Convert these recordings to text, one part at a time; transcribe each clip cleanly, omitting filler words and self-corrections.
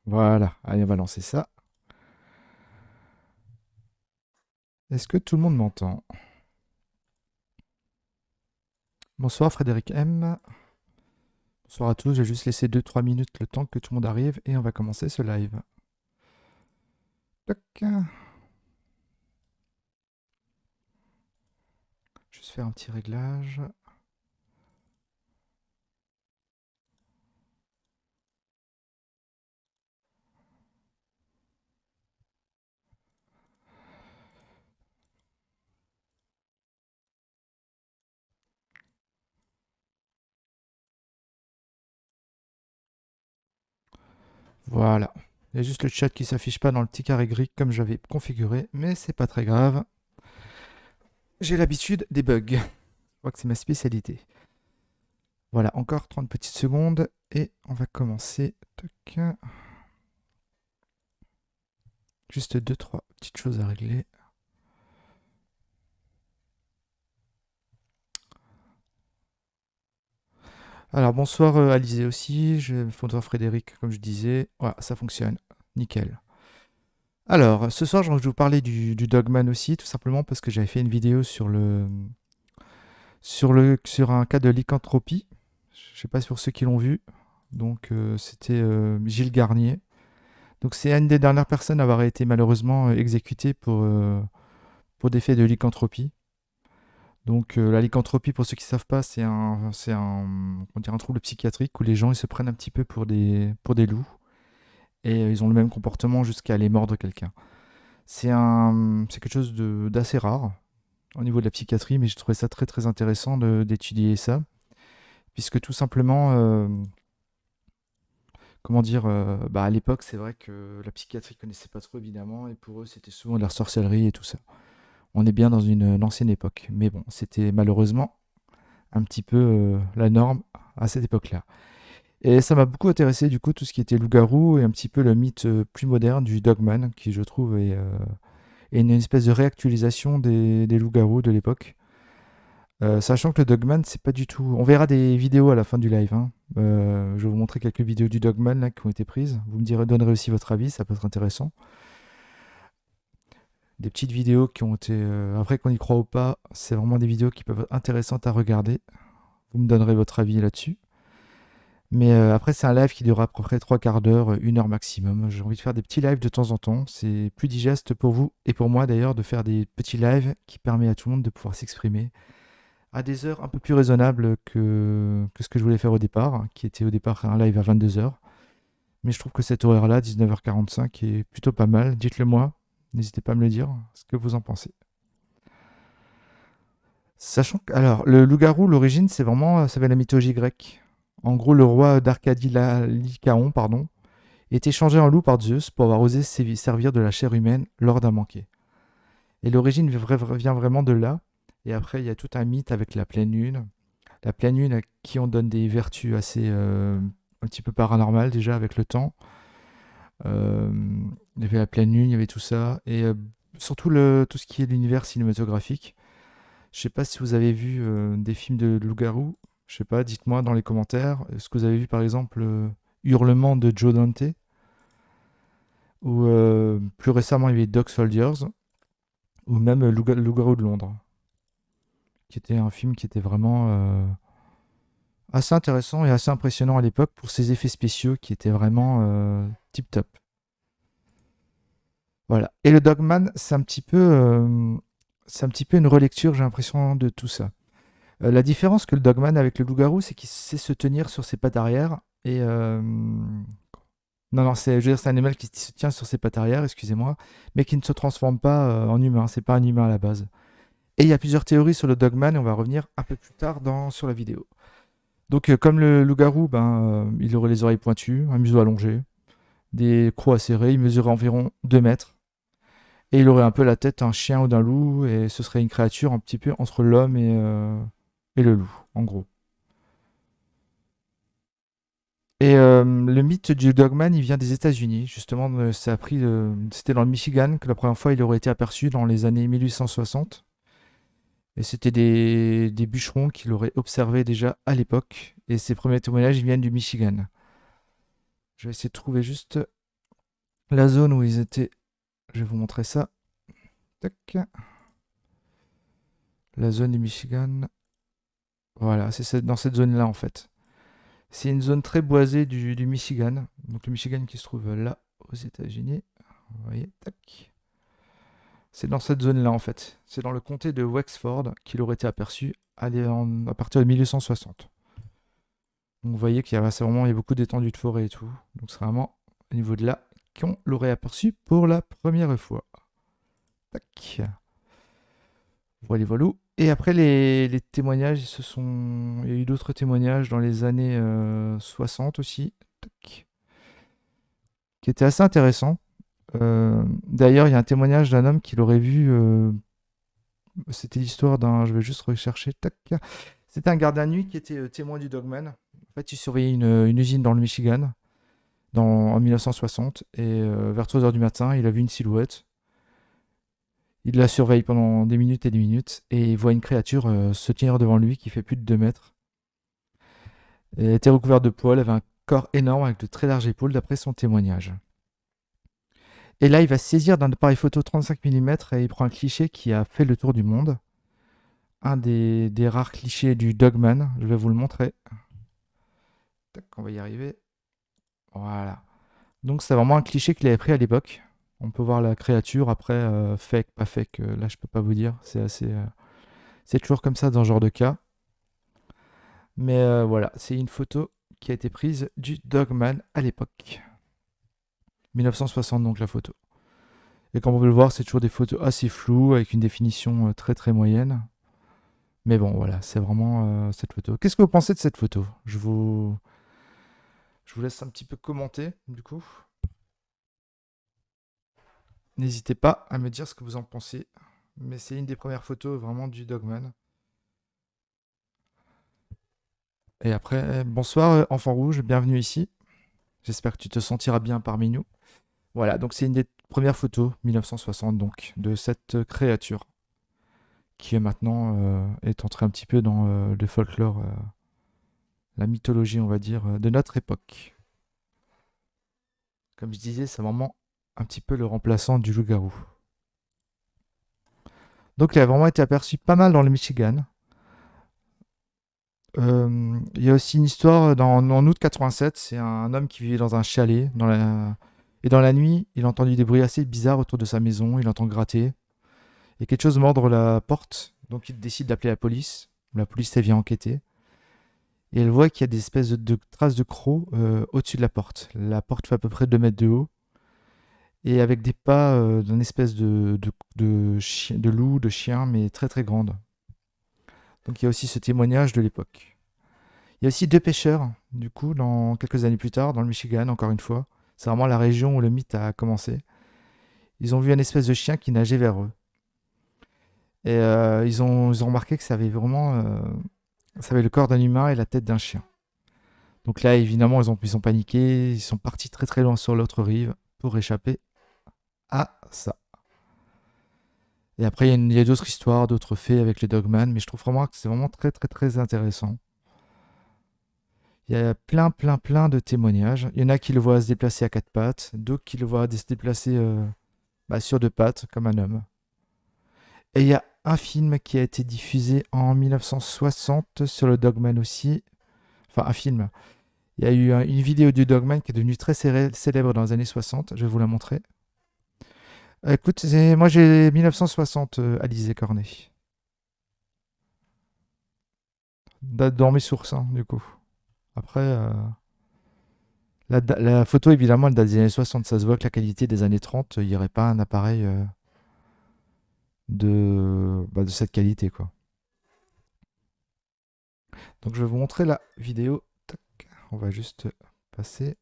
Voilà, allez, on va lancer ça. Est-ce que tout le monde m'entend? Bonsoir Frédéric M. Bonsoir à tous, j'ai juste laissé 2-3 minutes le temps que tout le monde arrive et on va commencer ce live. Toc. Juste faire un petit réglage. Voilà. Il y a juste le chat qui s'affiche pas dans le petit carré gris comme j'avais configuré, mais c'est pas très grave. J'ai l'habitude des bugs. Je crois que c'est ma spécialité. Voilà, encore 30 petites secondes et on va commencer. Toc. Juste 2-3 petites choses à régler. Alors bonsoir Alizé aussi, bonsoir Frédéric comme je disais. Voilà, ça fonctionne. Nickel. Alors, ce soir, je vais vous parler du Dogman aussi, tout simplement parce que j'avais fait une vidéo sur un cas de lycanthropie. Je ne sais pas pour ceux qui l'ont vu. Donc, c'était Gilles Garnier. Donc, c'est une des dernières personnes à avoir été malheureusement exécutée pour des faits de lycanthropie. Donc, la lycanthropie, pour ceux qui ne savent pas, on dirait un trouble psychiatrique où les gens ils se prennent un petit peu pour des loups et ils ont le même comportement jusqu'à aller mordre quelqu'un. C'est quelque chose d'assez rare au niveau de la psychiatrie, mais j'ai trouvé ça très très intéressant d'étudier ça, puisque tout simplement, comment dire, à l'époque, c'est vrai que la psychiatrie connaissait pas trop évidemment, et pour eux, c'était souvent de la sorcellerie et tout ça. On est bien dans une ancienne époque, mais bon, c'était malheureusement un petit peu la norme à cette époque-là. Et ça m'a beaucoup intéressé du coup tout ce qui était loup-garou et un petit peu le mythe plus moderne du Dogman, qui je trouve est une espèce de réactualisation des loups-garous de l'époque. Sachant que le Dogman, c'est pas du tout. On verra des vidéos à la fin du live, hein. Je vais vous montrer quelques vidéos du Dogman là, qui ont été prises. Vous me direz, donnerez aussi votre avis, ça peut être intéressant. Des petites vidéos qui ont été. Après qu'on y croit ou pas, c'est vraiment des vidéos qui peuvent être intéressantes à regarder. Vous me donnerez votre avis là-dessus. Mais après, c'est un live qui durera à peu près 3/4 d'heure, 1 heure maximum. J'ai envie de faire des petits lives de temps en temps. C'est plus digeste pour vous et pour moi d'ailleurs de faire des petits lives qui permettent à tout le monde de pouvoir s'exprimer à des heures un peu plus raisonnables que ce que je voulais faire au départ, hein, qui était au départ un live à 22 heures. Mais je trouve que cet horaire-là, 19h45, est plutôt pas mal. Dites-le moi, n'hésitez pas à me le dire, ce que vous en pensez. Sachant que, alors, le loup-garou, l'origine, c'est vraiment, ça vient de la mythologie grecque. En gros, le roi d'Arcadie, Lycaon, pardon, était changé en loup par Zeus pour avoir osé servir de la chair humaine lors d'un banquet. Et l'origine vient vraiment de là. Et après, il y a tout un mythe avec la pleine lune. La pleine lune à qui on donne des vertus assez un petit peu paranormales déjà avec le temps. Euh, il y avait la pleine lune, il y avait tout ça. Et surtout tout ce qui est l'univers cinématographique. Je sais pas si vous avez vu des films de loup-garou. Je sais pas, dites-moi dans les commentaires. Est-ce que vous avez vu par exemple Hurlement de Joe Dante? Ou plus récemment, il y avait Dog Soldiers. Ou même Loup-garou de Londres. Qui était un film qui était vraiment assez intéressant et assez impressionnant à l'époque pour ses effets spéciaux qui étaient vraiment tip top. Voilà. Et le Dogman, c'est un petit peu une relecture, j'ai l'impression, de tout ça. La différence que le Dogman avec le loup-garou, c'est qu'il sait se tenir sur ses pattes arrière et non, non, je veux dire, c'est un animal qui se tient sur ses pattes arrière, excusez-moi, mais qui ne se transforme pas en humain. C'est pas un humain à la base. Et il y a plusieurs théories sur le Dogman et on va revenir un peu plus tard sur la vidéo. Donc, comme le loup-garou, il aurait les oreilles pointues, un museau allongé, des crocs acérés, il mesurait environ 2 mètres. Et il aurait un peu la tête d'un chien ou d'un loup, et ce serait une créature un petit peu entre l'homme et le loup, en gros. Et le mythe du Dogman, il vient des États-Unis. Justement, c'était dans le Michigan que la première fois il aurait été aperçu dans les années 1860. Et c'était des bûcherons qui l'auraient observé déjà à l'époque. Et ces premiers témoignages ils viennent du Michigan. Je vais essayer de trouver juste. la zone où ils étaient. Je vais vous montrer ça. Tac. La zone du Michigan. Voilà, dans cette zone-là en fait. C'est une zone très boisée du Michigan. Donc le Michigan qui se trouve là aux États-Unis. Vous voyez, tac. C'est dans cette zone-là en fait. C'est dans le comté de Wexford qu'il aurait été aperçu à partir de 1860. Donc vous voyez qu'il y a, il y a beaucoup d'étendues de forêt et tout. Donc c'est vraiment au niveau de là qu'on l'aurait aperçu pour la première fois. Tac. Voilà, voilà. Et après les témoignages, il y a eu d'autres témoignages dans les années 60 aussi, tac, qui étaient assez intéressants. D'ailleurs, il y a un témoignage d'un homme qui l'aurait vu. C'était l'histoire d'un. Je vais juste rechercher. Tac. C'était un gardien de nuit qui était témoin du Dogman. En fait, il surveillait une usine dans le Michigan en 1960. Et vers 3 heures du matin, il a vu une silhouette. Il la surveille pendant des minutes et des minutes. Et il voit une créature se tenir devant lui qui fait plus de 2 mètres. Elle était recouverte de poils, avait un corps énorme avec de très larges épaules d'après son témoignage. Et là, il va se saisir d'un appareil photo 35 mm et il prend un cliché qui a fait le tour du monde. Un des rares clichés du Dogman. Je vais vous le montrer. Tac, on va y arriver. Voilà. Donc c'est vraiment un cliché qu'il avait pris à l'époque. On peut voir la créature. Après, fake, pas fake, là je peux pas vous dire. C'est assez... c'est toujours comme ça dans ce genre de cas. Mais voilà, c'est une photo qui a été prise du Dogman à l'époque. 1960 donc la photo. Et comme on peut le voir, c'est toujours des photos assez floues, avec une définition très très moyenne. Mais bon, voilà, c'est vraiment cette photo. Qu'est-ce que vous pensez de cette photo? Je vous laisse un petit peu commenter, du coup. N'hésitez pas à me dire ce que vous en pensez. Mais c'est une des premières photos vraiment du Dogman. Et après, bonsoir enfant rouge, bienvenue ici. J'espère que tu te sentiras bien parmi nous. Voilà, donc c'est une des premières photos, 1960 donc, de cette créature qui maintenant est entrée un petit peu dans le folklore, la mythologie, on va dire, de notre époque. Comme je disais, c'est vraiment un petit peu le remplaçant du loup-garou. Donc il a vraiment été aperçu pas mal dans le Michigan. Il y a aussi une histoire en août 87, c'est un homme qui vivait dans un chalet. Et dans la nuit, il a entendu des bruits assez bizarres autour de sa maison, il entend gratter. Et quelque chose mordre la porte, donc il décide d'appeler la police. La police, elle vient enquêter. Et elle voit qu'il y a des espèces de traces de crocs au-dessus de la porte. La porte fait à peu près 2 mètres de haut. Et avec des pas d'une espèce de loup, de chien, mais très très grande. Donc il y a aussi ce témoignage de l'époque. Il y a aussi 2 pêcheurs, du coup, quelques années plus tard, dans le Michigan, encore une fois. C'est vraiment la région où le mythe a commencé. Ils ont vu un espèce de chien qui nageait vers eux. Et ils ont remarqué que ça avait le corps d'un humain et la tête d'un chien. Donc là, évidemment, ils ont paniqué. Ils sont partis très très loin sur l'autre rive pour échapper à ça. Et après, il y a d'autres histoires, d'autres faits avec les Dogman, mais je trouve vraiment que c'est vraiment très très très intéressant. Il y a plein plein plein de témoignages. Il y en a qui le voient se déplacer à 4 pattes, d'autres qui le voient se déplacer sur 2 pattes, comme un homme. Et il y a un film qui a été diffusé en 1960 sur le Dogman aussi. Enfin, un film. Il y a eu une vidéo du Dogman qui est devenue très célèbre dans les années 60. Je vais vous la montrer. Écoute, moi j'ai 1960, Alizé Cornet. Date dans mes sources, hein, du coup. Après, la photo, évidemment, elle date des années 60. Ça se voit que la qualité des années 30, il n'y aurait pas un appareil de cette qualité, quoi. Donc je vais vous montrer la vidéo. Tac. On va juste passer.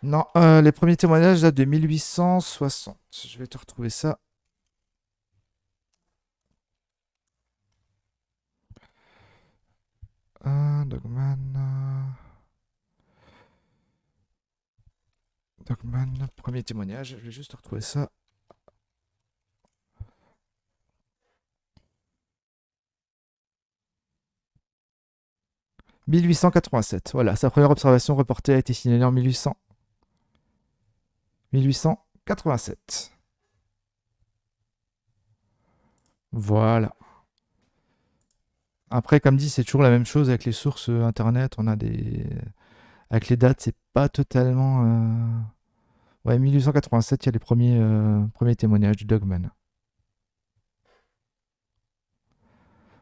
Non, les premiers témoignages datent de 1860. Je vais te retrouver ça. Dogman. Dogman, premier témoignage. Je vais juste retrouver ça. 1887. Voilà, sa première observation reportée a été signalée en 1887. Voilà. Après, comme dit, c'est toujours la même chose avec les sources internet. On a des. Avec les dates, c'est pas totalement. Ouais, 1887, il y a les premiers témoignages du Dogman.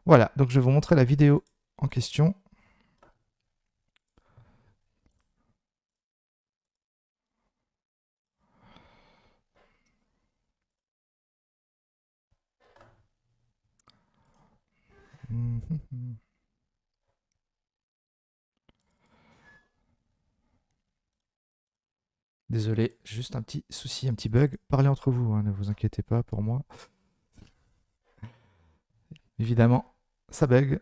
Voilà, donc je vais vous montrer la vidéo en question. Désolé, juste un petit souci, un petit bug. Parlez entre vous, hein, ne vous inquiétez pas pour moi. Évidemment, ça bug.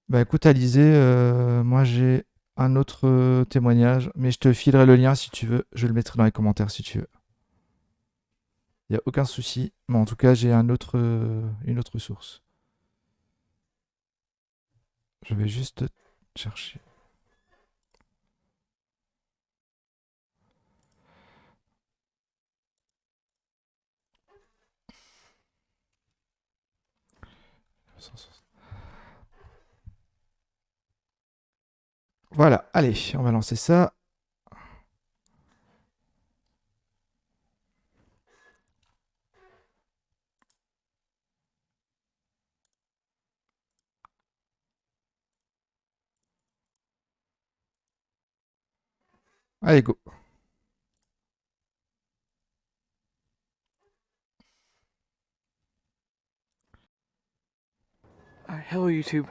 Bah écoute, Alizé, moi j'ai un autre témoignage, mais je te filerai le lien si tu veux. Je le mettrai dans les commentaires si tu veux. Il n'y a aucun souci. Mais en tout cas, j'ai une autre source. Je vais juste chercher. Voilà, allez, on va lancer ça. Allez, go. Hello YouTube,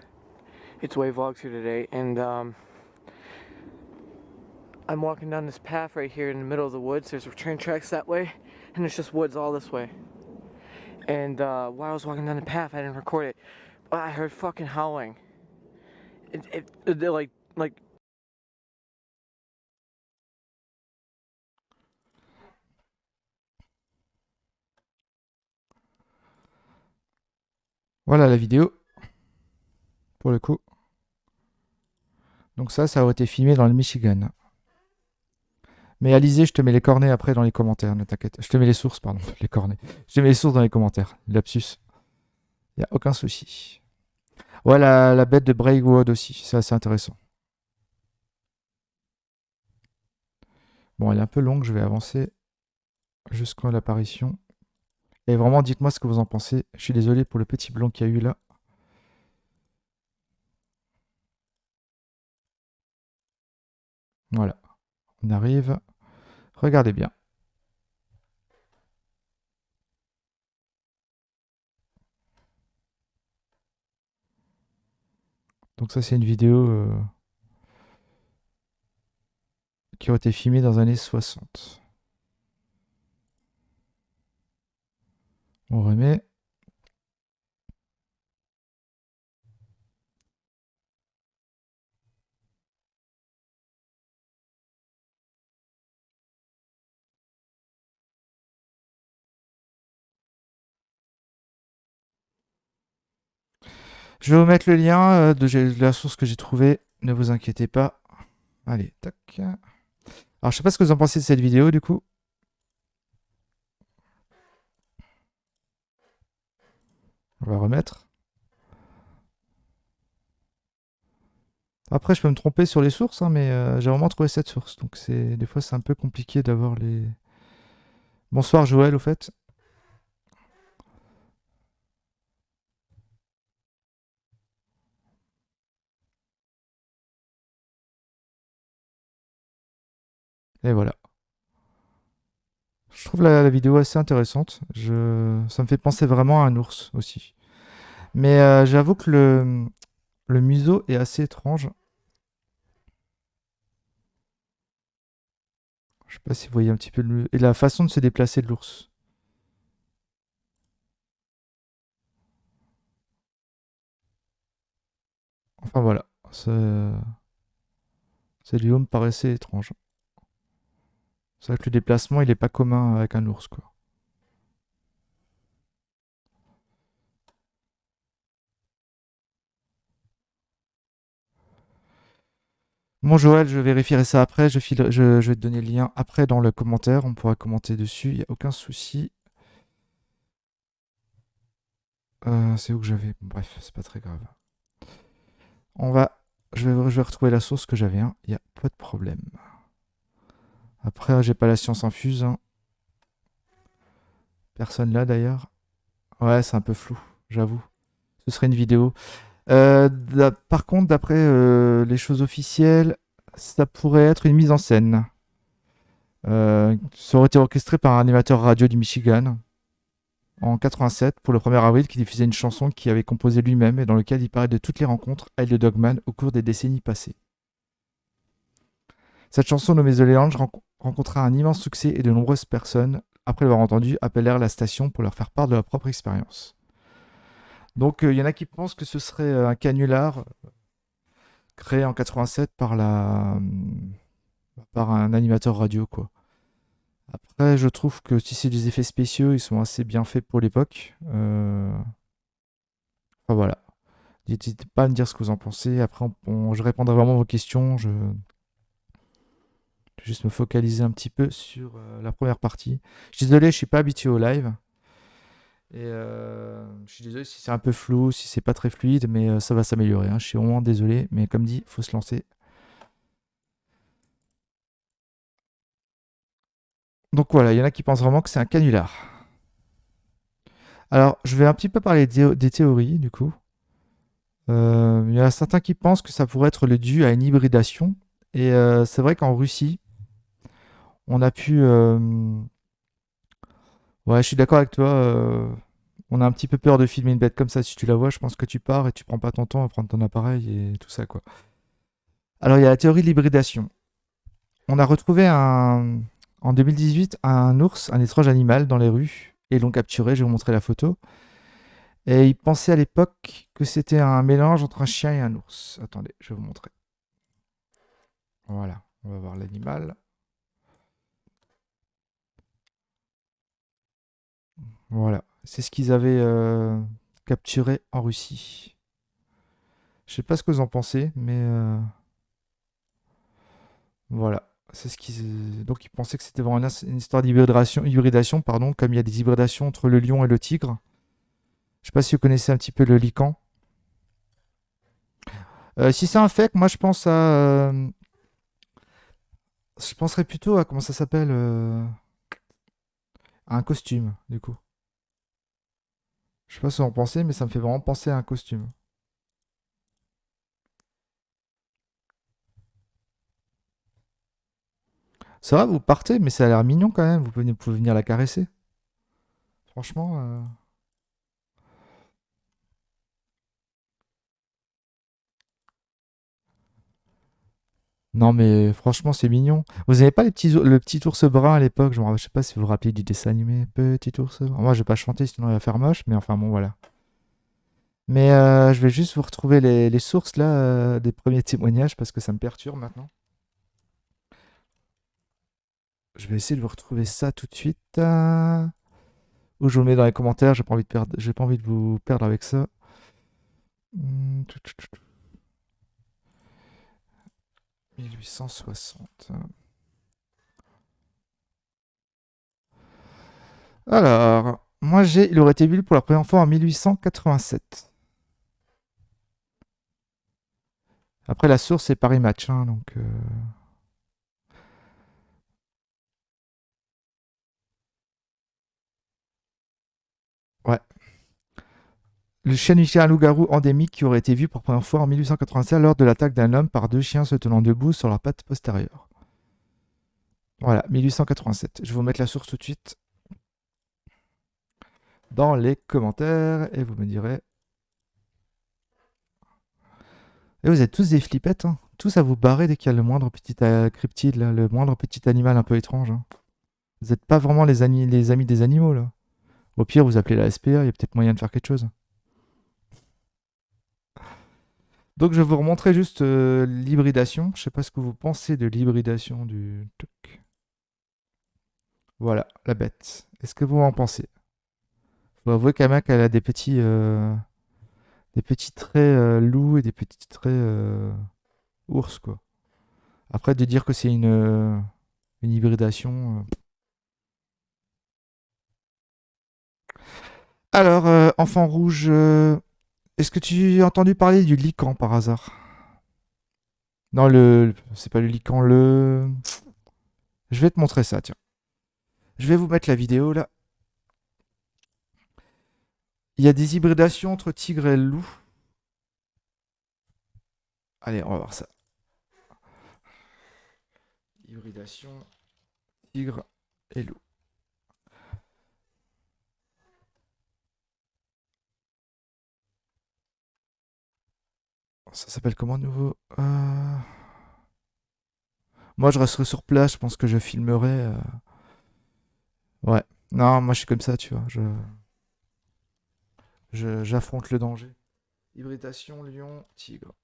it's Wavlogs here today, and I'm walking down this path right here in the middle of the woods. There's train tracks that way, and it's just woods all this way. And while I was walking down the path, I didn't record it, but I heard fucking howling. Like Voilà la vidéo. Pour le coup. Donc ça aurait été filmé dans le Michigan. Mais Alizé, je te mets les cornets après dans les commentaires, ne t'inquiète. Je te mets les sources, pardon, les cornets. Je te mets les sources dans les commentaires. Lapsus. Il n'y a aucun souci. Voilà la bête de Braidwood aussi, c'est assez intéressant. Bon, elle est un peu longue, je vais avancer jusqu'à l'apparition. Et vraiment, dites-moi ce que vous en pensez. Je suis désolé pour le petit blanc qu'il y a eu là. Voilà, on arrive. Regardez bien. Donc ça, c'est une vidéo qui a été filmée dans les années 60. On remet. Je vais vous mettre le lien de la source que j'ai trouvée. Ne vous inquiétez pas. Allez, tac. Alors, je sais pas ce que vous en pensez de cette vidéo, du coup. On va remettre. Après, je peux me tromper sur les sources, hein, mais j'ai vraiment trouvé cette source. Donc, des fois, c'est un peu compliqué d'avoir les... Bonsoir, Joël, au fait. Et voilà. Je trouve la vidéo assez intéressante. Ça me fait penser vraiment à un ours aussi. Mais j'avoue que le museau est assez étrange. Je sais pas si vous voyez un petit peu et la façon de se déplacer de l'ours. Enfin voilà. Cette vidéo me paraissait étrange. C'est vrai que le déplacement, il est pas commun avec un ours, quoi. Bon, Joël, je vérifierai ça après. Je vais te donner le lien après dans le commentaire. On pourra commenter dessus. Il n'y a aucun souci. C'est où que j'avais. Bon, bref, c'est pas très grave. On va. Je vais retrouver la source que j'avais. Hein. Il n'y a pas de problème. Après, j'ai pas la science infuse. Hein. Personne là d'ailleurs. Ouais, c'est un peu flou, j'avoue. Ce serait une vidéo. Par contre, d'après les choses officielles, ça pourrait être une mise en scène. Ça aurait été orchestré par un animateur radio du Michigan en 87 pour le 1er avril qui diffusait une chanson qu'il avait composée lui-même et dans lequel il parlait de toutes les rencontres avec le Dogman au cours des décennies passées. Cette chanson nommée The Lounge rencontra un immense succès et de nombreuses personnes, après l'avoir entendue, appelèrent la station pour leur faire part de leur propre expérience. Donc il y en a qui pensent que ce serait un canular créé en 87 par un animateur radio quoi. Après je trouve que si c'est des effets spéciaux, ils sont assez bien faits pour l'époque. Enfin voilà. N'hésitez pas à me dire ce que vous en pensez. Après je répondrai vraiment à vos questions. Je vais juste me focaliser un petit peu sur la première partie. Je suis désolé, je suis pas habitué au live. Et je suis désolé si c'est un peu flou, si c'est pas très fluide, mais ça va s'améliorer. Hein. Je suis vraiment désolé, mais comme dit, faut se lancer. Donc voilà, il y en a qui pensent vraiment que c'est un canular. Alors, je vais un petit peu parler des théories, du coup. Il y en a certains qui pensent que ça pourrait être le dû à une hybridation. Et c'est vrai qu'en Russie, on a pu... Ouais, je suis d'accord avec toi. On a un petit peu peur de filmer une bête comme ça. Si tu la vois, je pense que tu pars et tu prends pas ton temps à prendre ton appareil et tout ça, quoi. Alors, il y a la théorie de l'hybridation. On a retrouvé en 2018 un ours, un étrange animal dans les rues, et l'ont capturé. Je vais vous montrer la photo. Et ils pensaient à l'époque que c'était un mélange entre un chien et un ours. Attendez, je vais vous montrer. Voilà, on va voir l'animal. Voilà, c'est ce qu'ils avaient capturé en Russie. Je sais pas ce que vous en pensez, mais voilà. C'est ce qu'ils... Donc ils pensaient que c'était vraiment une histoire d'hybridation, pardon, comme il y a des hybridations entre le lion et le tigre. Je sais pas si vous connaissez un petit peu le lycan. Si c'est un fake, moi je pense je penserais plutôt à comment ça s'appelle à un costume, du coup. Je sais pas ce que vous en pensez, mais ça me fait vraiment penser à un costume. Ça va, vous partez, mais ça a l'air mignon quand même. Vous pouvez venir la caresser. Franchement. Non, mais franchement, c'est mignon. Vous avez pas le petit ours brun à l'époque? Je sais pas si vous vous rappelez du dessin animé. Petit ours brun. Moi, je vais pas chanter, sinon il va faire moche. Mais enfin, bon, voilà. Mais je vais juste vous retrouver les sources là des premiers témoignages parce que ça me perturbe maintenant. Je vais essayer de vous retrouver ça tout de suite. Ou je vous le mets dans les commentaires. J'ai pas envie de vous perdre avec ça. 1860. Alors, il aurait été vu pour la première fois en 1887. Après, la source, c'est Paris Match, hein, donc... Ouais. Le chien du chien à loup-garou endémique qui aurait été vu pour la première fois en 1887 lors de l'attaque d'un homme par deux chiens se tenant debout sur leurs pattes postérieures. Voilà, 1887. Je vais vous mettre la source tout de suite dans les commentaires et vous me direz. Et vous êtes tous des flippettes, hein. Tous à vous barrer dès qu'il y a le moindre petit cryptide, là, le moindre petit animal un peu étrange. Hein. Vous n'êtes pas vraiment les amis des animaux, là. Au pire, vous appelez la SPA, il y a peut-être moyen de faire quelque chose. Donc, je vais vous remontrer juste l'hybridation. Je sais pas ce que vous pensez de l'hybridation du truc. Voilà, la bête. Est-ce que vous en pensez? Faut avouer qu'elle a des petits traits loups et des petits traits ours, quoi. Après, de dire que c'est une hybridation. Alors, enfant rouge, est-ce que tu as entendu parler du lichen par hasard? Non, c'est pas le lichen, le. Je vais te montrer ça, tiens. Je vais vous mettre la vidéo là. Il y a des hybridations entre tigre et loup. Allez, on va voir ça. Hybridation, tigre et loup. Ça s'appelle comment de nouveau? Moi, je resterai sur place. Je pense que je filmerai. Ouais. Non, moi, je suis comme ça, tu vois. J'affronte le danger. Hybridation, lion, tigre.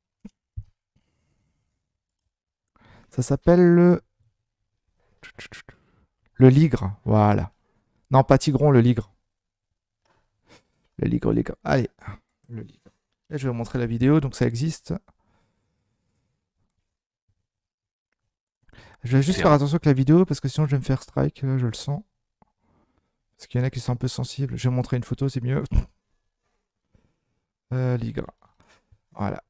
Ça s'appelle le ligre. Voilà. Non, pas tigron, le ligre. Le ligre, ligre. Allez, le ligre. Et je vais vous montrer la vidéo, donc ça existe. Je vais juste C'est faire un- attention avec la vidéo parce que sinon je vais me faire strike, là, je le sens. Parce qu'il y en a qui sont un peu sensibles. Je vais vous montrer une photo, c'est mieux. Ligre. Voilà.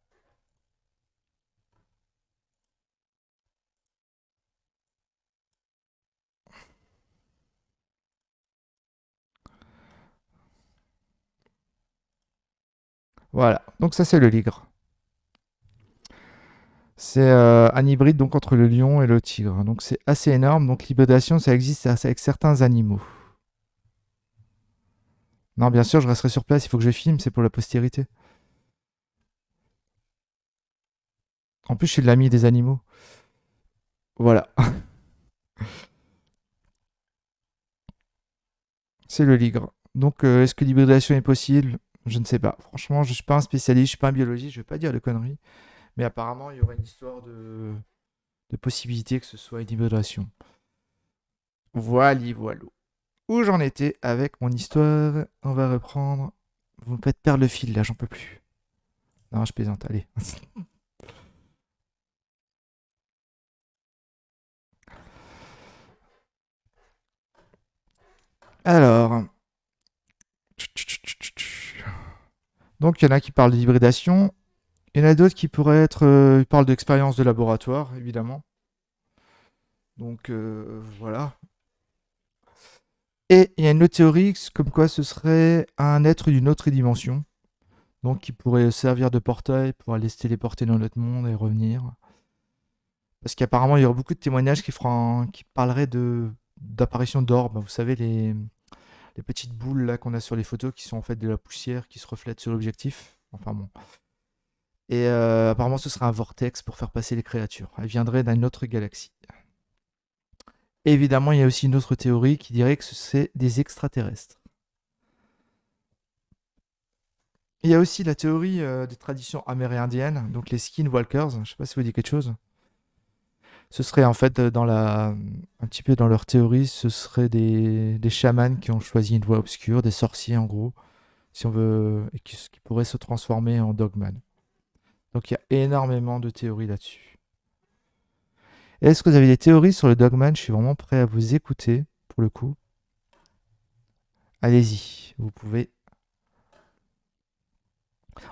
Voilà. Donc ça c'est le ligre. C'est un hybride donc entre le lion et le tigre. Donc c'est assez énorme. Donc l'hybridation ça existe avec certains animaux. Non, bien sûr, je resterai sur place. Il faut que je filme, c'est pour la postérité. En plus, je suis l'ami des animaux. Voilà. C'est le ligre. Donc, est-ce que l'hybridation est possible? Je ne sais pas. Franchement, je ne suis pas un spécialiste, je ne suis pas un biologiste, je ne vais pas dire de conneries. Mais apparemment, il y aurait une histoire de possibilité que ce soit une hybridation. Voilà, voilà. Où j'en étais avec mon histoire? On va reprendre. Vous me faites perdre le fil, là, j'en peux plus. Non, je plaisante, allez. Alors. Donc, il y en a qui parlent d'hybridation. Il y en a d'autres qui pourraient être. Ils parlent d'expérience de laboratoire, évidemment. Donc, voilà. Et il y a une autre théorie comme quoi ce serait un être d'une autre dimension. Donc, qui pourrait servir de portail pour aller se téléporter dans notre monde et revenir. Parce qu'apparemment, il y aurait beaucoup de témoignages qui parleraient d'apparition d'orbes. Vous savez, les petites boules là qu'on a sur les photos qui sont en fait de la poussière qui se reflète sur l'objectif. Enfin bon. Et apparemment, ce serait un vortex pour faire passer les créatures. Elles viendraient d'une autre galaxie. Et évidemment, il y a aussi une autre théorie qui dirait que c'est des extraterrestres. Il y a aussi la théorie des traditions amérindiennes, donc les skinwalkers. Je ne sais pas si vous dit quelque chose. Ce serait en fait un petit peu dans leur théorie, ce serait des chamans qui ont choisi une voie obscure, des sorciers en gros, si on veut, et qui pourraient se transformer en dogman. Donc il y a énormément de théories là-dessus. Est-ce que vous avez des théories sur le dogman? Je suis vraiment prêt à vous écouter pour le coup. Allez-y, vous pouvez.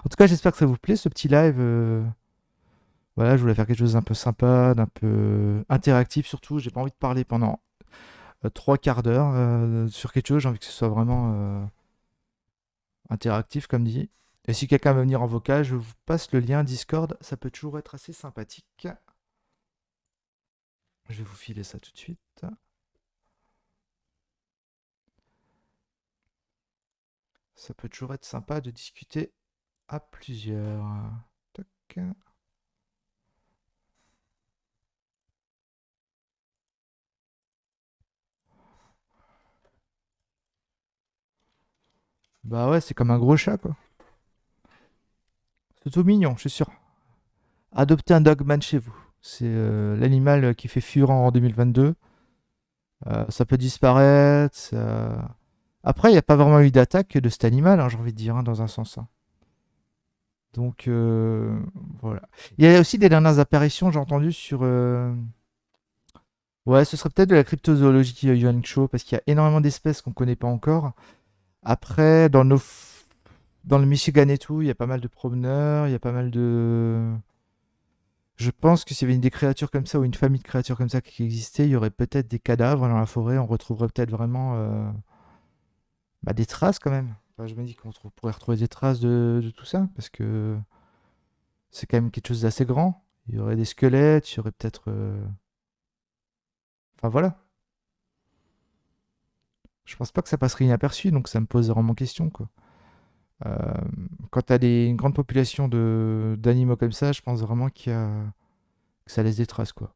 En tout cas, j'espère que ça vous plaît ce petit live. Voilà, je voulais faire quelque chose d'un peu sympa, d'un peu interactif surtout. J'ai pas envie de parler pendant 3 quarts d'heure sur quelque chose. J'ai envie que ce soit vraiment interactif, comme dit. Et si quelqu'un veut venir en vocal, je vous passe le lien Discord. Ça peut toujours être assez sympathique. Je vais vous filer ça tout de suite. Ça peut toujours être sympa de discuter à plusieurs. Tac. Bah ouais, c'est comme un gros chat, quoi. C'est tout mignon, je suis sûr. Adoptez un dogman chez vous. C'est l'animal qui fait fureur en 2022. Ça peut disparaître. Après, il n'y a pas vraiment eu d'attaque de cet animal, hein, j'ai envie de dire, hein, dans un sens, hein. Donc voilà. Il y a aussi des dernières apparitions, j'ai entendu sur. Ouais, ce serait peut-être de la cryptozoologie Yuan Cho, parce qu'il y a énormément d'espèces qu'on connaît pas encore. Après, dans le Michigan et tout, il y a pas mal de promeneurs, il y a pas mal de. Je pense que s'il y avait des créatures comme ça ou une famille de créatures comme ça qui existait, il y aurait peut-être des cadavres dans la forêt. On retrouverait peut-être vraiment bah, des traces quand même. Enfin, je me dis pourrait retrouver des traces de tout ça parce que c'est quand même quelque chose d'assez grand. Il y aurait des squelettes, il y aurait peut-être. Enfin voilà. Je pense pas que ça passerait inaperçu, donc ça me pose vraiment question quoi. Euh, Quand t'as une grande population d'animaux comme ça, je pense vraiment que ça laisse des traces quoi.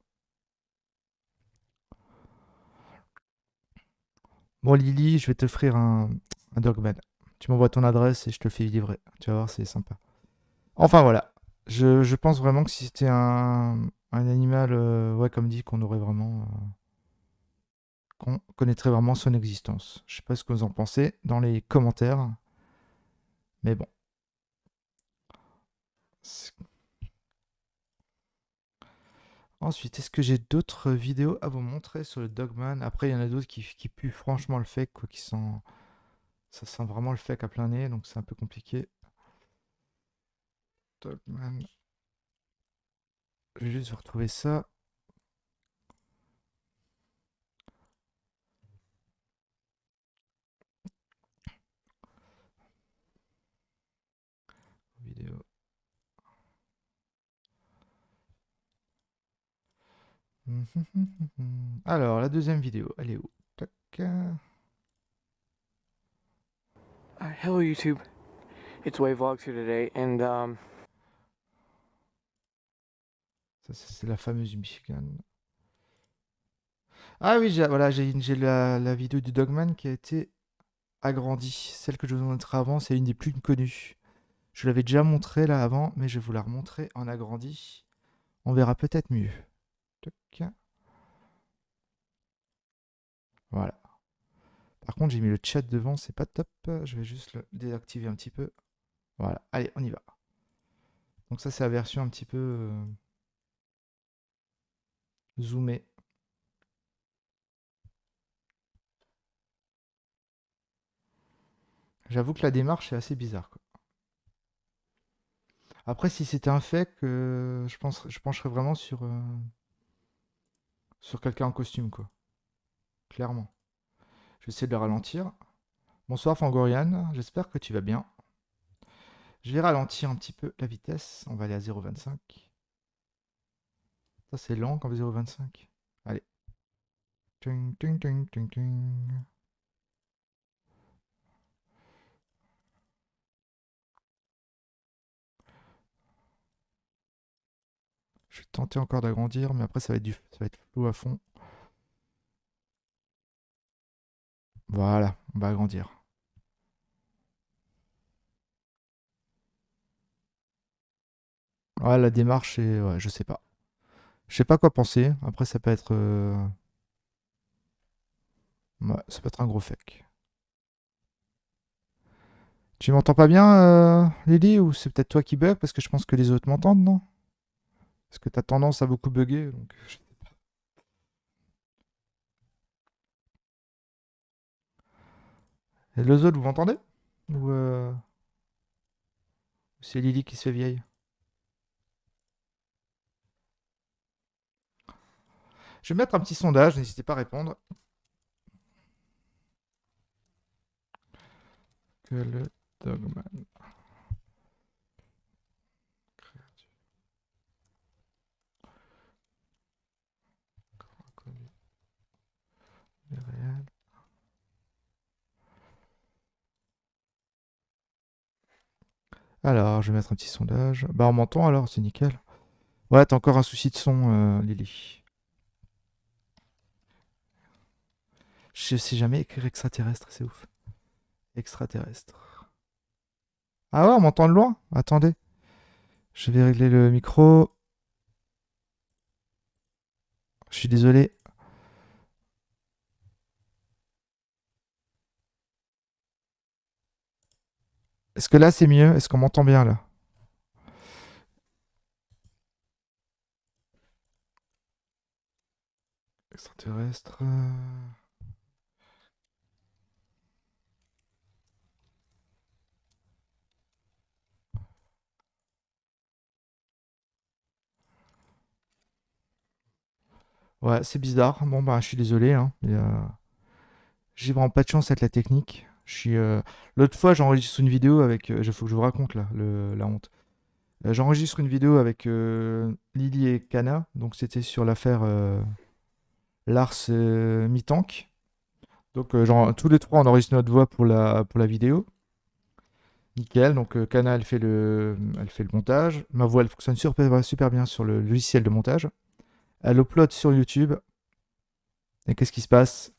Bon, Lily, je vais t'offrir un Dogman. Tu m'envoies ton adresse et je te le fais livrer. Tu vas voir, c'est sympa. Enfin, voilà. Je pense vraiment que si c'était un animal, ouais, comme dit, qu'on aurait vraiment. Qu'on connaîtrait vraiment son existence. Je sais pas ce que vous en pensez dans les commentaires. Mais bon. Ensuite, est-ce que j'ai d'autres vidéos à vous montrer sur le Dogman? Après, il y en a d'autres qui puent franchement le fake, quoi, qui sont. Ça sent vraiment le fake à plein nez, donc c'est un peu compliqué. Dogman. Je vais juste retrouver ça. Vidéo. Alors, la deuxième vidéo, elle est où? Tac. Hello, YouTube. It's Wavlogs here today, and Ça, c'est la fameuse du Michigan. Ah oui, voilà, j'ai la vidéo du Dogman qui a été agrandie. Celle que je vous montrais avant, c'est une des plus connues. Je l'avais déjà montrée là avant, mais je vais vous la remontrer en agrandi. On verra peut-être mieux. Tac. Voilà. Par contre, j'ai mis le chat devant, c'est pas top. Je vais juste le désactiver un petit peu. Voilà, allez, on y va. Donc ça, c'est la version un petit peu zoomée. J'avoue que la démarche est assez bizarre, quoi. Après, si c'était un fake, je pencherais vraiment sur quelqu'un en costume, quoi. Clairement. Je vais essayer de le ralentir. Bonsoir Fangorian, j'espère que tu vas bien. Je vais ralentir un petit peu la vitesse. On va aller à 0,25. Ça, c'est lent comme 0,25. Allez. Tung, tung, tung, tung, tung. Je vais tenter encore d'agrandir, mais après, ça va être flou à fond. Voilà, on va agrandir. Ouais, la démarche, ouais, je sais pas. Je sais pas quoi penser. Après, ça peut être. Ouais, ça peut être un gros fake. Tu m'entends pas bien, Lily, ou c'est peut-être toi qui bug parce que je pense que les autres m'entendent, non? Parce que t'as tendance à beaucoup bugger, donc. Et les autres, vous m'entendez? Ou c'est Lily qui se fait vieille? Je vais mettre un petit sondage, n'hésitez pas à répondre. Que le Dogman. Alors, je vais mettre un petit sondage. Bah, on m'entend alors, c'est nickel. Ouais, t'as encore un souci de son, Lily. Je sais jamais écrire extraterrestre, c'est ouf. Extraterrestre. Ah ouais, on m'entend de loin? Attendez. Je vais régler le micro. Je suis désolé. Est-ce que là c'est mieux? Est-ce qu'on m'entend bien là? Extraterrestre. Ouais, c'est bizarre. Bon, bah, je suis désolé, hein. J'ai vraiment pas de chance avec la technique. L'autre fois, j'enregistre une vidéo avec. Il faut que je vous raconte là, la honte. J'enregistre une vidéo avec Lily et Kana. Donc, c'était sur l'affaire Lars Mi-Tank. Donc, tous les trois, on enregistre notre voix pour la vidéo. Nickel. Donc, Kana, elle fait le montage. Ma voix, elle fonctionne super, super bien sur le logiciel de montage. Elle upload sur YouTube. Et qu'est-ce qui se passe?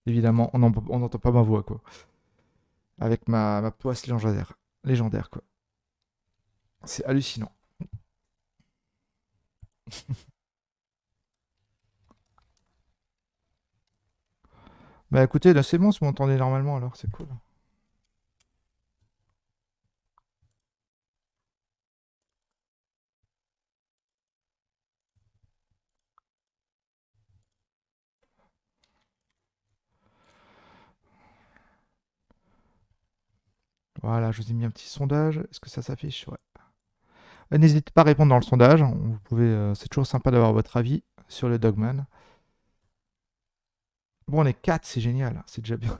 Évidemment, on n'entend pas ma voix, quoi. Avec ma poisse légendaire. Légendaire, quoi. C'est hallucinant. Bah écoutez, là c'est bon, si vous m'entendez normalement, alors c'est cool. Voilà, je vous ai mis un petit sondage. Est-ce que ça s'affiche? Ouais. N'hésitez pas à répondre dans le sondage. C'est toujours sympa d'avoir votre avis sur le Dogman. Bon, on est 4, c'est génial. C'est déjà bien.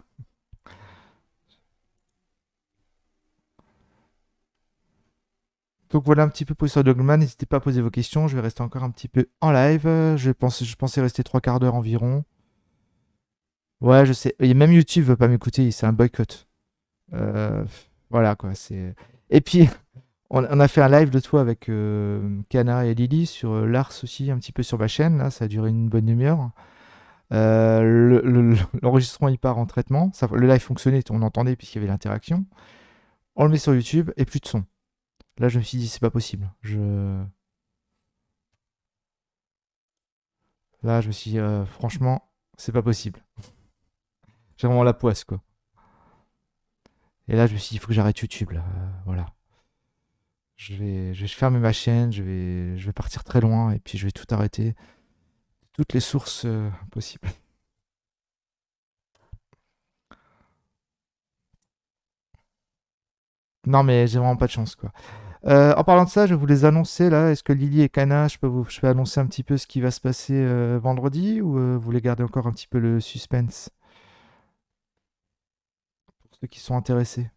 Donc voilà un petit peu pour l'histoire de Dogman. N'hésitez pas à poser vos questions. Je vais rester encore un petit peu en live. Je pensais rester 3 quarts d'heure environ. Ouais, je sais. Et même YouTube veut pas m'écouter. C'est un boycott. Euh, voilà quoi. Et puis, on a fait un live de toi avec Kana et Lily sur Lars aussi, un petit peu sur ma chaîne. Là, ça a duré une bonne demi-heure. L'enregistrement il part en traitement. Le live fonctionnait, on entendait puisqu'il y avait l'interaction. On le met sur YouTube et plus de son. Là, je me suis dit, c'est pas possible. Là, je me suis dit, franchement, c'est pas possible. J'ai vraiment la poisse, quoi. Et là, je me suis dit, il faut que j'arrête YouTube, là. Voilà. Je vais fermer ma chaîne, je vais partir très loin et puis je vais tout arrêter. Toutes les sources possibles. Non, mais j'ai vraiment pas de chance, quoi. En parlant de ça, je vais vous les annoncer là. Est-ce que Lily et Kana, je peux annoncer un petit peu ce qui va se passer vendredi ou vous voulez garder encore un petit peu le suspense pour ceux qui sont intéressés?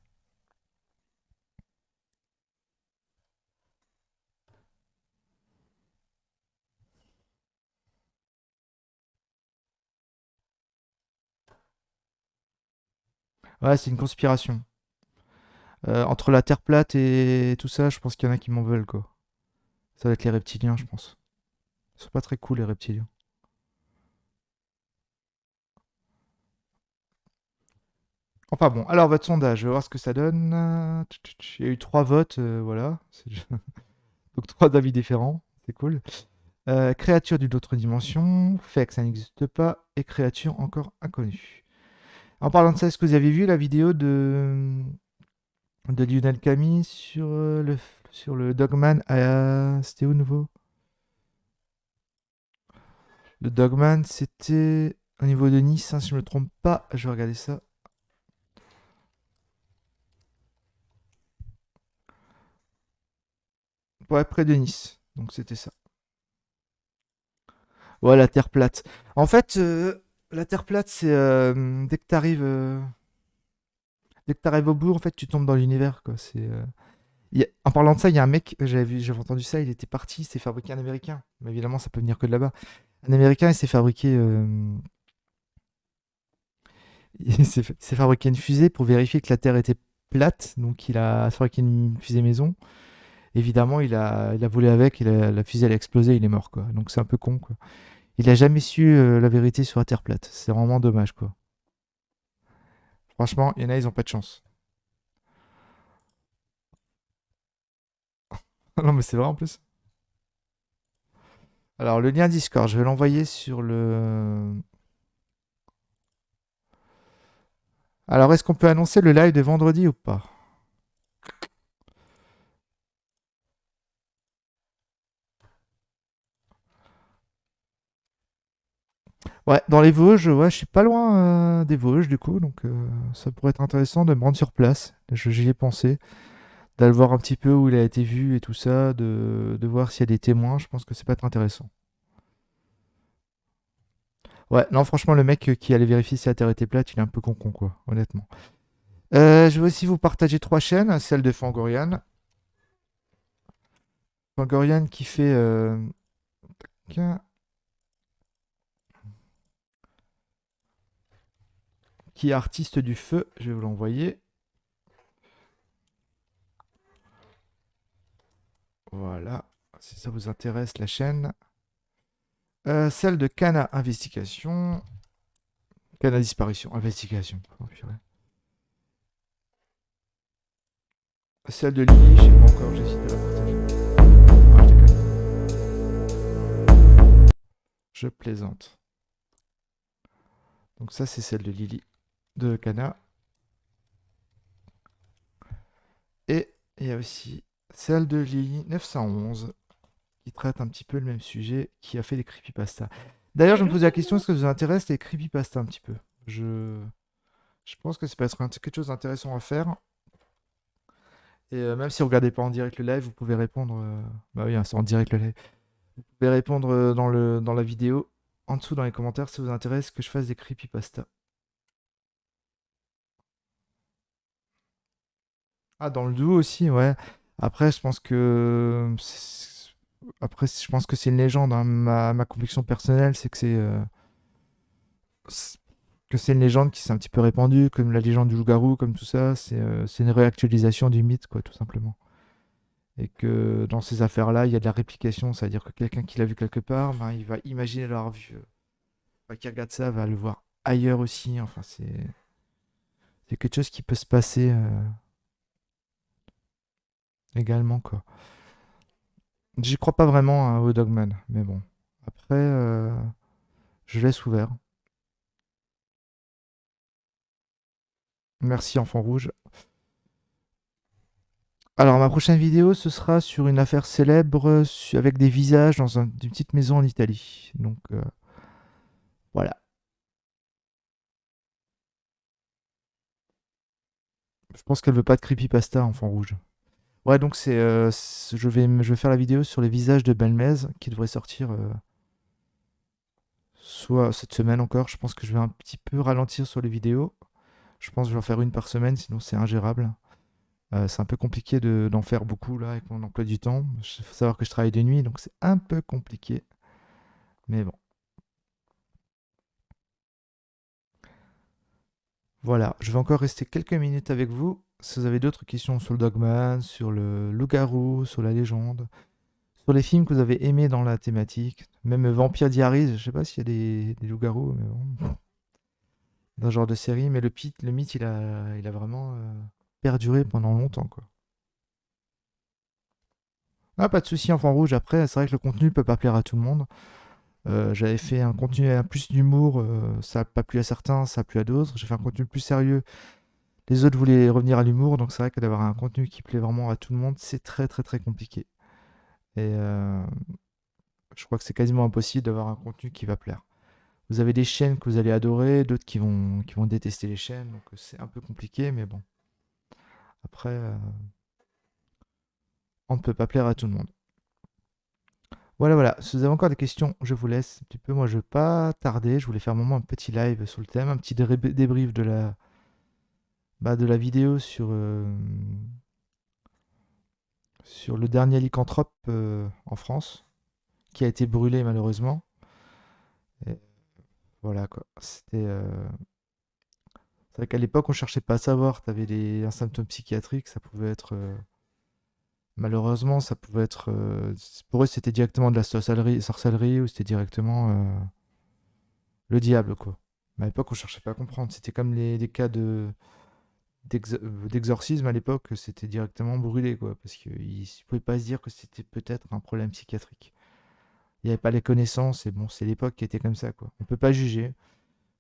Ouais, c'est une conspiration. Entre la Terre plate et tout ça, je pense qu'il y en a qui m'en veulent, quoi. Ça va être les reptiliens, je pense. Ils sont pas très cool, les reptiliens. Enfin bon, alors votre sondage, je vais voir ce que ça donne. Il y a eu 3 votes, voilà. Donc 3 avis différents, c'est cool. Créature d'une autre dimension, fait que ça n'existe pas, et créature encore inconnue. En parlant de ça, est-ce que vous avez vu la vidéo de Lionel Camille sur le Dogman c'était où nouveau? Le Dogman, c'était au niveau de Nice, hein, si je me trompe pas. Je vais regarder ça. Ouais, près de Nice. Donc c'était ça. Ouais, la Terre plate. En fait, la Terre plate, c'est dès que t'arrives au bout, en fait, tu tombes dans l'univers, quoi. En parlant de ça, il y a un mec, j'avais entendu ça, il était parti, il s'est fabriqué un Américain. Mais évidemment, ça peut venir que de là-bas. Un Américain, il s'est fabriqué, il s'est fabriqué une fusée pour vérifier que la Terre était plate. Donc, il a fabriqué une fusée maison. Évidemment, il a volé avec, et la fusée elle a explosé, il est mort, quoi. Donc, c'est un peu con, quoi. Il a jamais su la vérité sur la Terre plate. C'est vraiment dommage, quoi. Franchement, il y en a, ils ont pas de chance. Non, mais c'est vrai en plus. Alors, le lien Discord, je vais l'envoyer sur le. Alors, est-ce qu'on peut annoncer le live de vendredi ou pas? Ouais, dans les Vosges, ouais, je suis pas loin des Vosges du coup, donc ça pourrait être intéressant de me rendre sur place. J'y ai pensé, d'aller voir un petit peu où il a été vu et tout ça, de voir s'il y a des témoins. Je pense que ça peut être intéressant. Ouais, non, franchement, le mec qui allait vérifier si la Terre était plate, il est un peu con, quoi, honnêtement. Je vais aussi vous partager trois chaînes, celle de Fangorian. Fangorian qui fait qui est artiste du feu. Je vais vous l'envoyer. Voilà, si ça vous intéresse, la chaîne. Celle de Cana Investigation. Cana Disparition, Investigation. Oh, purée. Celle de Lily, je sais pas encore, j'hésite à la partager. Ah, je déconne. Je plaisante. Donc ça, c'est celle de Lily, de Cana. Et il y a aussi celle de Lily 911, qui traite un petit peu le même sujet, qui a fait des creepypastas. D'ailleurs, je me posais la question, est-ce que ça vous intéresse les creepypastas un petit peu je... je pense que ça peut être quelque chose d'intéressant à faire. Et même si vous regardez pas en direct le live, vous pouvez répondre. Bah oui, hein, c'est en direct le live. Vous pouvez répondre dans la vidéo, en dessous dans les commentaires, si ça vous intéresse que je fasse des creepypastas. Ah, dans le duo aussi, ouais. Après, je pense que. Après, je pense que c'est une légende, hein. Ma conviction personnelle, c'est que c'est une légende qui s'est un petit peu répandue, comme la légende du loup-garou, comme tout ça. C'est une réactualisation du mythe, quoi, tout simplement. Et que dans ces affaires-là, il y a de la réplication, c'est-à-dire que quelqu'un qui l'a vu quelque part, ben, il va imaginer l'avoir vu. Enfin, qui regarde ça va le voir ailleurs aussi. Enfin, c'est quelque chose qui peut se passer également, quoi. J'y crois pas vraiment hein, au Dogman, mais bon. Après, je laisse ouvert. Merci, Enfant Rouge. Alors, ma prochaine vidéo, ce sera sur une affaire célèbre avec des visages dans une petite maison en Italie. Donc, voilà. Je pense qu'elle veut pas de creepypasta, Enfant Rouge. Ouais, donc je vais faire la vidéo sur les visages de Belmez qui devrait sortir soit cette semaine encore. Je pense que je vais un petit peu ralentir sur les vidéos. Je pense que je vais en faire une par semaine, sinon c'est ingérable. C'est un peu compliqué d'en faire beaucoup là avec mon emploi du temps. Il faut savoir que je travaille de nuit, donc c'est un peu compliqué. Mais bon, voilà. Je vais encore rester quelques minutes avec vous. Si vous avez d'autres questions sur le Dogman, sur le loup-garou, sur la légende, sur les films que vous avez aimés dans la thématique, même Vampire Diaries, je sais pas s'il y a des loups-garous, mais bon, dans ce genre de série. Mais le mythe, il a vraiment perduré pendant longtemps, quoi. Ah, pas de souci, Enfant Rouge. Après, c'est vrai que le contenu peut pas plaire à tout le monde. J'avais fait un contenu à plus d'humour, ça n'a pas plu à certains, ça a plu à d'autres. J'ai fait un contenu plus sérieux, les autres voulaient revenir à l'humour, donc c'est vrai que d'avoir un contenu qui plaît vraiment à tout le monde, c'est très très très compliqué. Et je crois que c'est quasiment impossible d'avoir un contenu qui va plaire. Vous avez des chaînes que vous allez adorer, d'autres qui vont détester les chaînes, donc c'est un peu compliqué, mais bon. Après, on ne peut pas plaire à tout le monde. Voilà, voilà. Si vous avez encore des questions, je vous laisse un petit peu. Moi, je ne veux pas tarder. Je voulais faire un petit live sur le thème, un petit débrief de la vidéo sur le dernier lycanthrope en France, qui a été brûlé malheureusement. Et voilà quoi. C'est vrai qu'à l'époque, on cherchait pas à savoir. Tu avais un symptôme psychiatrique, ça pouvait être. Malheureusement, ça pouvait être. Pour eux, c'était directement de la sorcellerie ou c'était directement le diable quoi. Mais à l'époque, on cherchait pas à comprendre. C'était comme les cas d'exorcisme à l'époque, c'était directement brûlé, quoi, parce qu'ils ne pouvaient pas se dire que c'était peut-être un problème psychiatrique. Il n'y avait pas les connaissances, et bon, c'est l'époque qui était comme ça, quoi. On peut pas juger.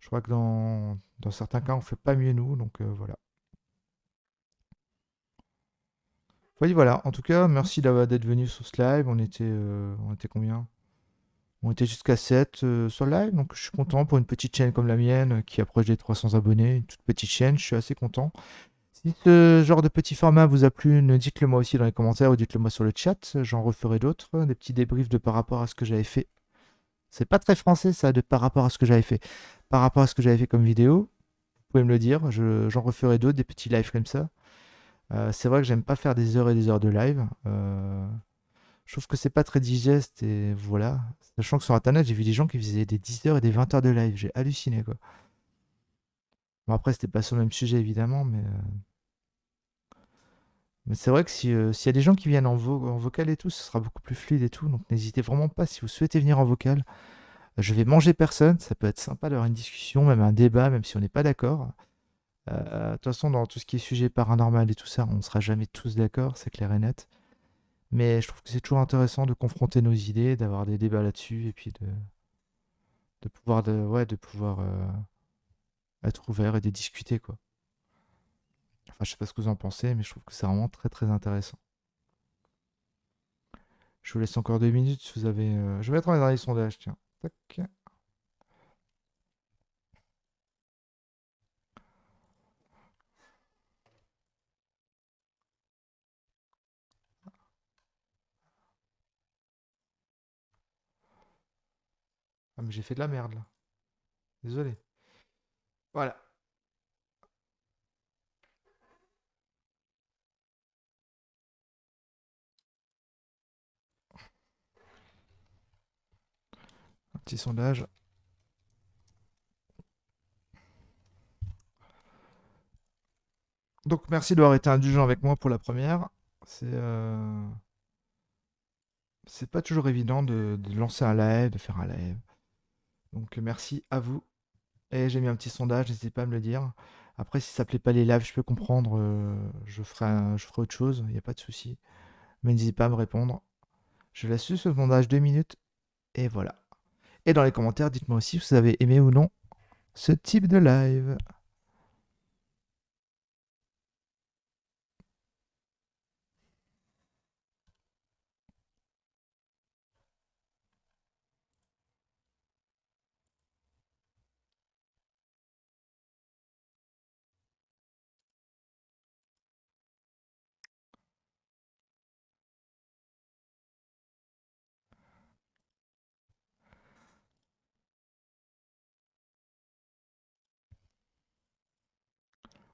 Je crois que dans certains cas, on fait pas mieux nous, donc voilà. Oui, voilà. En tout cas, merci d'être venu sur ce live. On était combien? On était jusqu'à 7 sur live, donc je suis content pour une petite chaîne comme la mienne qui approche des 300 abonnés, une toute petite chaîne, je suis assez content. Si ce genre de petit format vous a plu, dites-le moi aussi dans les commentaires ou dites-le moi sur le chat, j'en referai d'autres, des petits débriefs de par rapport à ce que j'avais fait. C'est pas très français ça, de par rapport à ce que j'avais fait. Par rapport à ce que j'avais fait comme vidéo, vous pouvez me le dire, j'en referai d'autres, des petits lives comme ça. C'est vrai que j'aime pas faire des heures et des heures de live. Je trouve que c'est pas très digeste et voilà. Sachant que sur internet, j'ai vu des gens qui faisaient des 10 heures et des 20 heures de live. J'ai halluciné quoi. Bon, après, c'était pas sur le même sujet évidemment, mais c'est vrai que s'il y a des gens qui viennent en vocal et tout, ce sera beaucoup plus fluide et tout. Donc n'hésitez vraiment pas si vous souhaitez venir en vocal. Je vais manger personne. Ça peut être sympa d'avoir une discussion, même un débat, même si on n'est pas d'accord. De toute façon, dans tout ce qui est sujet paranormal et tout ça, on ne sera jamais tous d'accord, c'est clair et net. Mais je trouve que c'est toujours intéressant de confronter nos idées, d'avoir des débats là-dessus et puis de pouvoir être ouvert et de discuter, quoi. Enfin, je sais pas ce que vous en pensez, mais je trouve que c'est vraiment très très intéressant. Je vous laisse encore 2 minutes si vous avez. Je vais mettre dans les sondages, tiens. Tac. Ah, mais j'ai fait de la merde là. Désolé. Voilà. Un petit sondage. Donc, merci d'avoir été indulgent avec moi pour la première. C'est euh, c'est pas toujours évident de lancer un live, de faire un live. Donc, merci à vous. Et j'ai mis un petit sondage, n'hésitez pas à me le dire. Après, si ça plaît pas les lives, je peux comprendre. Je ferai autre chose, il n'y a pas de souci. Mais n'hésitez pas à me répondre. Je laisse juste ce sondage 2 minutes. Et voilà. Et dans les commentaires, dites-moi aussi si vous avez aimé ou non ce type de live.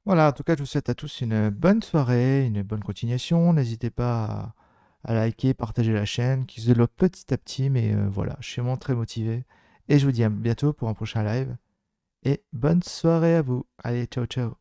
Voilà, en tout cas, je vous souhaite à tous une bonne soirée, une bonne continuation. N'hésitez pas à liker, partager la chaîne qui se développe petit à petit. Mais voilà, je suis vraiment très motivé. Et je vous dis à bientôt pour un prochain live. Et bonne soirée à vous. Allez, ciao, ciao.